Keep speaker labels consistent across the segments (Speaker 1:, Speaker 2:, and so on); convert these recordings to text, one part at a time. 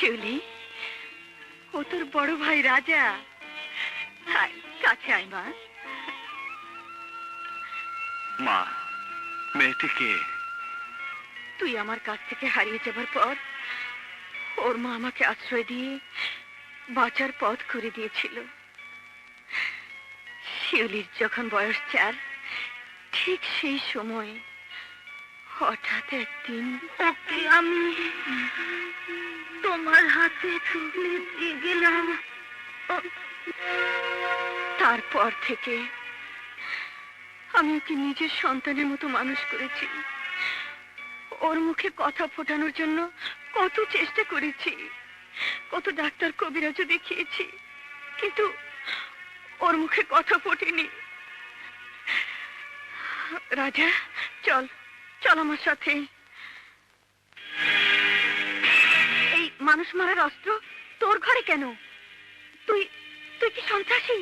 Speaker 1: শিউলি, ও তোর বড় ভাই রাজা। আয়, কাছে আয় মা।
Speaker 2: মা, মেয়েটিকে?
Speaker 1: তুই আমার কাছ থেকে হারিয়ে যাবার পর ওর মা আমাকে আশ্রয় দিয়ে বাঁচার পথ করে দিয়েছিল। শিউলির যখন বয়স 4, ঠিক সেই সময় হঠাৎ একদিন ওকে আমি তোমার হাতে তুলে দিয়ে গেলাম। তারপর থেকে আমি ওকে নিজের সন্তানের মতো মানুষ করেছি। ওর মুখে কথা ফোটানোর জন্য কত চেষ্টা করেছি, কত ডাক্তার কবিরাজও দেখিয়েছি, কিন্তু ওর মুখে কথা ফোটেনি। রাজা, চল চল আমার সাথে। এই মানুষ মারার অস্ত্র তোর ঘরে কেন? তুই তুই কি সন্ত্রাসী?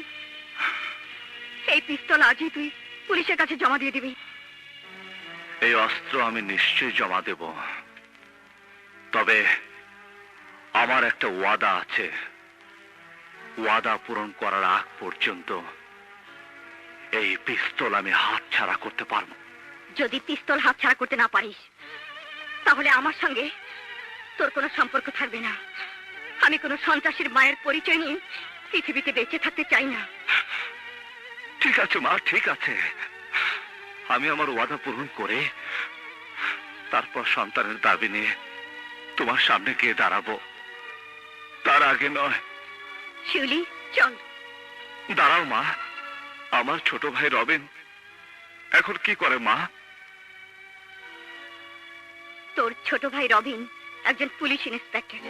Speaker 1: এই পিস্তল আজই তুই পুলিশের কাছে জমা দিয়ে দিবি।
Speaker 2: এই অস্ত্র আমি নিশ্চয়ই জমা দেব, তবে আমার একটা ওয়াদা আছে। ওয়াদা পূরণ করার আগ পর্যন্ত এই পিস্তল আমি হাতছাড়া করতে পারবো।
Speaker 1: যদি পিস্তল হাতছাড়া করতে না পারিস, তাহলে আমার সঙ্গে তোর কোনো সম্পর্ক থাকবে না। আমি কোনো সন্ত্রাসীর মায়ের পরিচয় নিয়ে পৃথিবীতে বেঁচে থাকতে চাই না।
Speaker 2: ঠিক আছে মা, ঠিক আছে। আমি আমার ওয়াদা পূরণ করে তারপর সন্তানের দাবি নিয়ে তোমার সামনে গিয়ে দাঁড়াবো, তার আগে নয়।
Speaker 1: শিউলি, চল।
Speaker 2: দাঁড়াও মা, আমার ছোট ভাই রবিন এখন কি করে মা?
Speaker 1: তোর ছোট ভাই রবিন একজন পুলিশ ইন্সপেক্টর।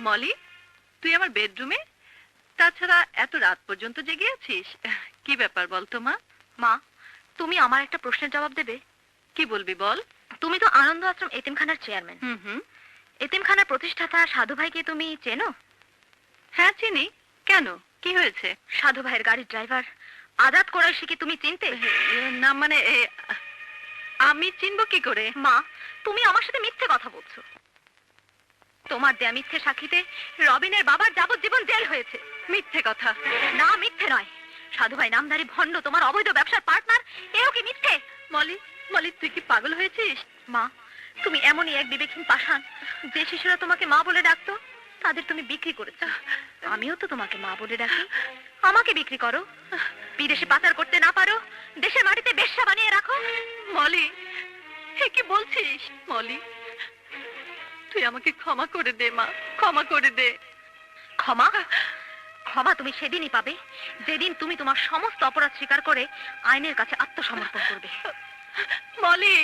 Speaker 3: মলি, তুই আমার বেডরুমে? তাছাড়া এত রাত পর্যন্ত জেগে আছিস? কি ব্যাপার বলতো মা?
Speaker 1: মা, তুমি আমার একটা প্রশ্নের জবাব দেবে?
Speaker 3: কি বলবি বল।
Speaker 1: তুমি তো আনন্দ আশ্রম এতিমখানার চেয়ারম্যান।
Speaker 3: হুম।
Speaker 1: এতিমখানার প্রতিষ্ঠাতা সাধু ভাইকে তুমি চেনো?
Speaker 3: হ্যাঁ চিনি। কেন, কি হয়েছে?
Speaker 1: সাধু ভাইয়ের গাড়ির ড্রাইভার আজাদ কোরাইশিকে তুমি চিনতে?
Speaker 3: না মানে আমি চিনব কি করে?
Speaker 1: মা, তুমি আমার সাথে মিথ্যে কথা বলছো। তোমার দেয়া মিথ্যে সাক্ষীতে রবিনের বাবার যাবজ্জীবন জেল হয়েছে।
Speaker 3: মিথ্যে কথা?
Speaker 1: না, মিথ্যে নয়। সাধু ভাই নামধারী ভণ্ড তোমার অবৈধ ব্যবসার পার্টনার, এও কি মিথ্যে?
Speaker 3: মলি তুই কি পাগল হয়েছিস?
Speaker 1: মা, তুমি এমনই এক বিবেকহীন পাষাণ। যে শিশুরা তোমাকে মা বলে ডাকতো, তাদের তুমি বিক্রি করেছো। আমিও তো তোমাকে মা বলে ডাকি। আমাকে বিক্রি করো, বিদেশে পাচার করতে না পারো, দেশের মাটিতে বেশ্যা বানিয়ে রাখো।
Speaker 3: মলি, কি বলছিস? মলি, তুই আমাকে ক্ষমা করে দে মা, ক্ষমা করে দে।
Speaker 1: ক্ষমা? ক্ষমা তুমি সেদিনই পাবে যেদিন তুমি তোমার সমস্ত অপরাধ স্বীকার করে আইনের কাছে আত্মসমর্পণ করবে।
Speaker 3: মলি।